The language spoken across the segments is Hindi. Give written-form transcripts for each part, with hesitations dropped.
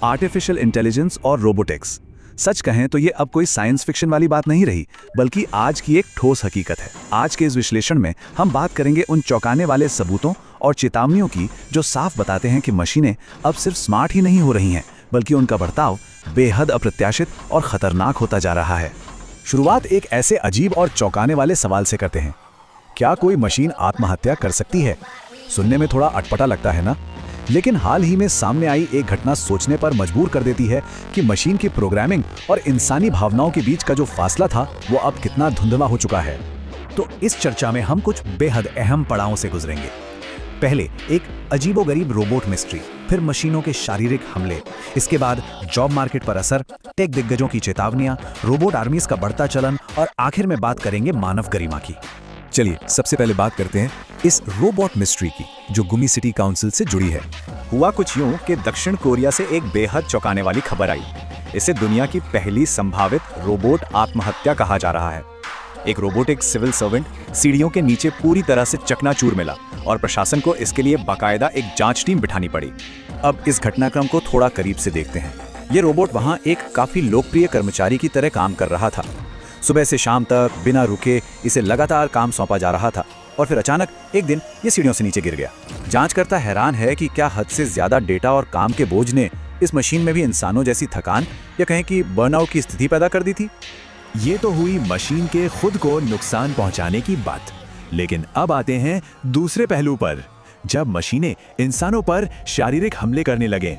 आर्टिफिशियल इंटेलिजेंस और रोबोटिक्स। सच कहें तो ये अब कोई साइंस फिक्शन वाली बात नहीं रही, बल्कि आज की एक ठोस हकीकत है। आज के इस विश्लेषण में हम बात करेंगे उन चौंकाने वाले सबूतों और चेतावनियों की जो साफ बताते हैं कि मशीनें अब सिर्फ स्मार्ट ही नहीं हो रही हैं, बल्कि उनका बर्ताव बेहद अप्रत्याशित और खतरनाक होता जा रहा है। शुरुआत एक ऐसे अजीब और चौंकाने वाले सवाल से करते हैं, क्या कोई मशीन आत्महत्या कर सकती है? सुनने में थोड़ा अटपटा लगता है ना, लेकिन हाल ही में सामने आई एक घटना सोचने पर मजबूर कर देती है कि मशीन की प्रोग्रामिंग और इंसानी भावनाओं के बीच का जो फासला था वो अब कितना धुंधला हो चुका है। तो इस चर्चा में हम कुछ बेहद अहम पड़ावों से गुजरेंगे। पहले एक अजीबोगरीब रोबोट मिस्ट्री, फिर मशीनों के शारीरिक हमले, इसके बाद जॉब मार्केट पर असर, टेक दिग्गजों की चेतावनियां, रोबोट आर्मीज का बढ़ता चलन और आखिर में बात करेंगे मानव गरिमा की। चलिए सबसे पहले बात करते हैं इस रोबोट मिस्ट्री की जो गुमी सिटी काउंसिल से जुड़ी है। हुआ कुछ यूं कि दक्षिण कोरिया से एक बेहद चौंकाने वाली खबर आई। इसे दुनिया की पहली संभावित रोबोट आत्महत्या कहा जा रहा है। एक रोबोटिक सिविल सर्वेंट सीढ़ियों के नीचे पूरी तरह से चकनाचूर मिला और प्रशासन को इसके लिए बाकायदा एक जांच टीम बिठानी पड़ी। अब इस घटनाक्रम को थोड़ा करीब से देखते हैं। ये रोबोट वहां एक काफी लोकप्रिय कर्मचारी की तरह काम कर रहा था। सुबह से शाम तक बिना रुके इसे लगातार काम सौंपा जा रहा था और फिर अचानक एक दिन ये सीढ़ियों से नीचे गिर गया। जांचकर्ता हैरान है कि क्या हद से ज्यादा डेटा और काम के बोझ ने इस मशीन में भी इंसानों जैसी थकान या कहें कि बर्नआउट की स्थिति पैदा कर दी थी। ये तो हुई मशीन के खुद को नुकसान पहुंचाने की बात, लेकिन अब आते हैं दूसरे पहलू पर, जब मशीनें इंसानों पर शारीरिक हमले करने लगे।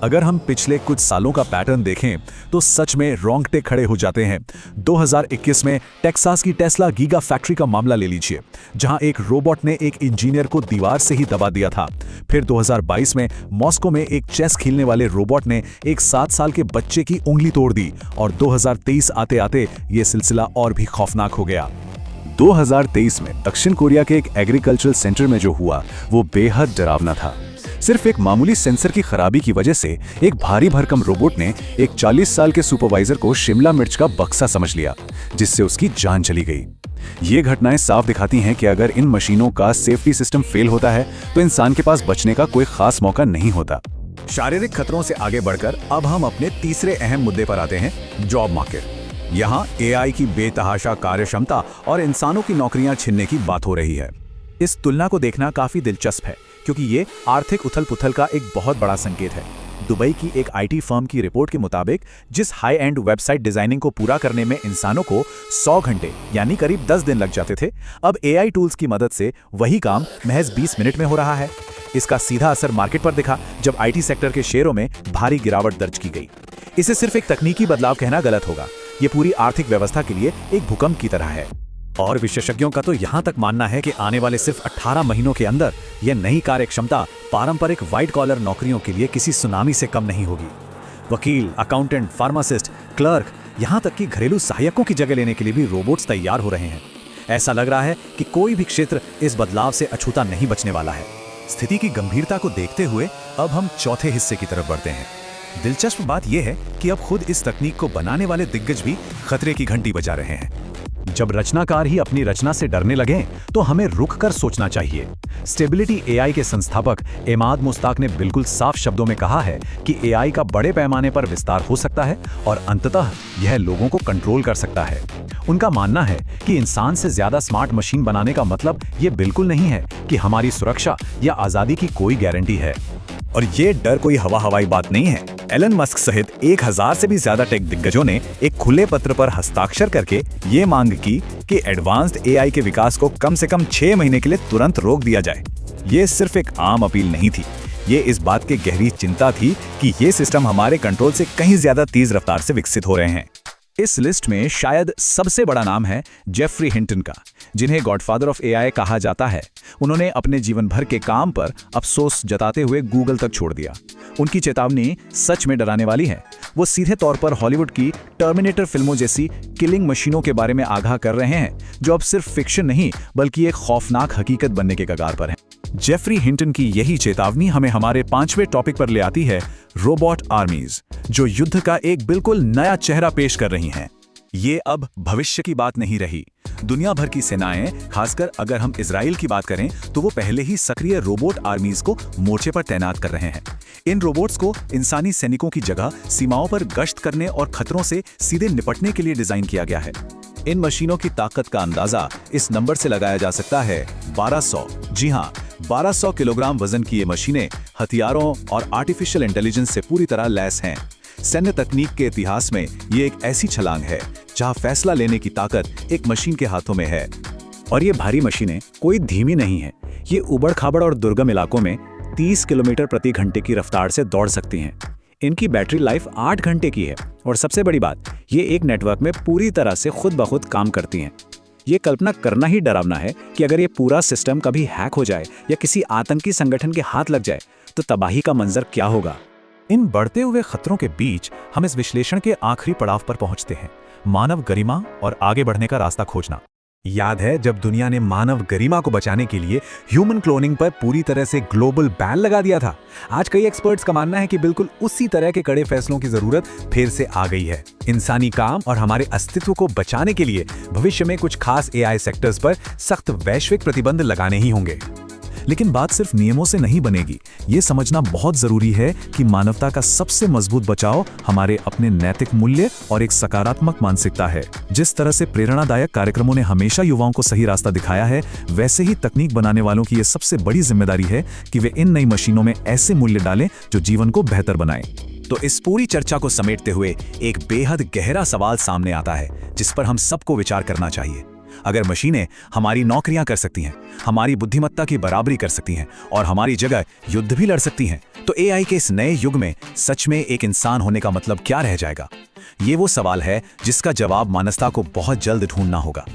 अगर हम पिछले कुछ सालों का पैटर्न देखें तो सच में रोंगटे खड़े हो जाते हैं। 2021 में टेक्सास की टेस्ला गीगा फैक्ट्री का मामला ले लीजिए, जहां एक रोबोट ने एक इंजीनियर को दीवार से ही दबा दिया था। फिर 2022 में मॉस्को में एक चेस खेलने वाले रोबोट ने एक 7 साल के बच्चे की उंगली तोड़ दी और 2023 आते आते ये सिलसिला और भी खौफनाक हो गया। 2023 में दक्षिण कोरिया के एक एग्रीकल्चरल सेंटर में जो हुआ वो बेहद डरावना था। सिर्फ एक मामूली सेंसर की खराबी की वजह से एक भारी भरकम रोबोट ने एक 40 साल के सुपरवाइजर को शिमला मिर्च का बक्सा समझ लिया, जिससे उसकी जान चली गई। ये घटनाएं साफ दिखाती हैं कि अगर इन मशीनों का सेफ्टी सिस्टम फेल होता है तो इंसान के पास बचने का कोई खास मौका नहीं होता। शारीरिक खतरों से आगे बढ़कर अब हम अपने तीसरे अहम मुद्दे पर आते हैं, जॉब मार्केट। यहाँ एआई की बेतहाशा कार्यक्षमता और इंसानों की नौकरियां छीनने की बात हो रही है। इस तुलना को देखना काफी दिलचस्प है, क्योंकि ये आर्थिक उथल-पुथल का एक बहुत बड़ा संकेत है। दुबई की एक आईटी फर्म की रिपोर्ट के मुताबिक जिस हाई एंड वेबसाइट डिजाइनिंग को पूरा करने में इंसानों को 100 घंटे यानी करीब 10 दिन लग जाते थे, अब एआई टूल्स की मदद से वही काम महज 20 मिनट में हो रहा है। इसका सीधा असर मार्केट पर दिखा जब आईटी सेक्टर के शेयरों में भारी गिरावट दर्ज की गई। इसे सिर्फ एक तकनीकी बदलाव कहना गलत होगा, ये पूरी आर्थिक व्यवस्था के लिए एक भूकंप की तरह है। और विशेषज्ञों का तो यहां तक मानना है कि आने वाले सिर्फ 18 महीनों के अंदर यह नई कार्य क्षमता पारंपरिक व्हाइट कॉलर नौकरियों के लिए किसी सुनामी से कम नहीं होगी। वकील, अकाउंटेंट, फार्मासिस्ट, क्लर्क, यहां तक कि घरेलू सहायकों की जगह लेने के लिए भी रोबोट्स तैयार हो रहे हैं। ऐसा लग रहा है कि कोई भी क्षेत्र इस बदलाव से अछूता नहीं बचने वाला है। स्थिति की गंभीरता को देखते हुए अब हम चौथे हिस्से की तरफ बढ़ते हैं। दिलचस्प बात यह है कि अब खुद इस तकनीक को बनाने वाले दिग्गज भी खतरे की घंटी बजा रहे हैं। जब रचनाकार ही अपनी रचना से डरने लगे तो हमें रुक कर सोचना चाहिए। स्टेबिलिटी एआई के संस्थापक एमाद मुस्ताक ने बिल्कुल साफ शब्दों में कहा है कि एआई का बड़े पैमाने पर विस्तार हो सकता है और अंततः यह लोगों को कंट्रोल कर सकता है। उनका मानना है कि इंसान से ज्यादा स्मार्ट मशीन बनाने का मतलब ये बिल्कुल नहीं है कि हमारी सुरक्षा या आजादी की कोई गारंटी है। और ये डर कोई हवाई बात नहीं है। एलन मस्क सहित 1000 से भी ज्यादा टेक दिग्गजों ने एक खुले पत्र पर हस्ताक्षर करके ये मांग की कि एडवांस्ड एआई के विकास को कम से कम 6 महीने के लिए तुरंत रोक दिया जाए। ये सिर्फ एक आम अपील नहीं थी, ये इस बात की गहरी चिंता थी कि ये सिस्टम हमारे कंट्रोल से कहीं ज्यादा तेज रफ्तार से विकसित हो रहे हैं। इस लिस्ट में शायद सबसे बड़ा नाम है जेफरी हिंटन का, जिन्हें गॉडफादर ऑफ एआई कहा जाता है। उन्होंने अपने जीवन भर के काम पर अफसोस जताते हुए गूगल तक छोड़ दिया। उनकी चेतावनी सच में डराने वाली है। वो सीधे तौर पर हॉलीवुड की टर्मिनेटर फिल्मों जैसी किलिंग मशीनों के बारे में आगाह कर रहे हैं, जो अब सिर्फ फिक्शन नहीं बल्कि एक खौफनाक हकीकत बनने के कगार पर है। जेफरी हिंटन की यही चेतावनी हमें हमारे 5वें टॉपिक पर ले आती है, रोबोट आर्मीज, जो युद्ध का एक बिल्कुल नया चेहरा पेश कर रही हैं। ये अब भविष्य की बात नहीं रही। दुनिया भर की सेनाएं, खासकर अगर हम इजराइल की बात करें, तो वो पहले ही सक्रिय रोबोट आर्मीज को मोर्चे पर तैनात कर रहे हैं। इन रोबोट्स को इंसानी सैनिकों की जगह सीमाओं पर गश्त करने और खतरों से सीधे निपटने के लिए डिजाइन किया गया है। इन मशीनों की ताकत का अंदाजा इस नंबर से लगाया जा सकता है, 1200। जी हाँ, 1200 किलोग्राम वजन की ये मशीनें हथियारों और आर्टिफिशियल इंटेलिजेंस से पूरी तरह लैस हैं। सैन्य तकनीक के इतिहास में ये एक ऐसी छलांग है जहां फैसला लेने की ताकत एक मशीन के हाथों में है। और ये भारी मशीनें कोई धीमी नहीं है। ये उबड़-खाबड़ और दुर्गम इलाकों में 30 किलोमीटर प्रति घंटे की रफ्तार से दौड़ सकती हैं। इनकी बैटरी लाइफ 8 घंटे की है और सबसे बड़ी बात, ये एक नेटवर्क में पूरी तरह से खुद ब खुद काम करती हैं। ये कल्पना करना ही डरावना है कि अगर ये पूरा सिस्टम कभी हैक हो जाए या किसी आतंकी संगठन के हाथ लग जाए तो तबाही का मंजर क्या होगा। इन बढ़ते हुए खतरों के बीच हम इस विश्लेषण के आखिरी पड़ाव पर पहुंचते हैं, मानव गरिमा और आगे बढ़ने का रास्ता खोजना। याद है जब दुनिया ने मानव गरिमा को बचाने के लिए ह्यूमन क्लोनिंग पर पूरी तरह से ग्लोबल बैन लगा दिया था। आज कई एक्सपर्ट्स का मानना है कि बिल्कुल उसी तरह के कड़े फैसलों की जरूरत फिर से आ गई है। इंसानी काम और हमारे अस्तित्व को बचाने के लिए भविष्य में कुछ खास एआई सेक्टर्स पर सख्त वैश्विक प्रतिबंध लगाने ही होंगे। लेकिन बात सिर्फ नियमों से नहीं बनेगी। ये समझना बहुत जरूरी है कि मानवता का सबसे मजबूत बचाव हमारे अपने नैतिक मूल्य और एक सकारात्मक मानसिकता है। जिस तरह से प्रेरणादायक कार्यक्रमों ने हमेशा युवाओं को सही रास्ता दिखाया है, वैसे ही तकनीक बनाने वालों की ये सबसे बड़ी जिम्मेदारी है कि वे इन नई मशीनों में ऐसे मूल्य डालें जो जीवन को बेहतर बनाएं। तो इस पूरी चर्चा को समेटते हुए एक बेहद गहरा सवाल सामने आता है, जिस पर हम सबको विचार करना चाहिए। अगर मशीनें हमारी नौकरियां कर सकती हैं, हमारी बुद्धिमत्ता की बराबरी कर सकती हैं और हमारी जगह युद्ध भी लड़ सकती हैं, तो एआई के इस नए युग में सच में एक इंसान होने का मतलब क्या रह जाएगा? ये वो सवाल है जिसका जवाब मानवता को बहुत जल्द ढूंढना होगा।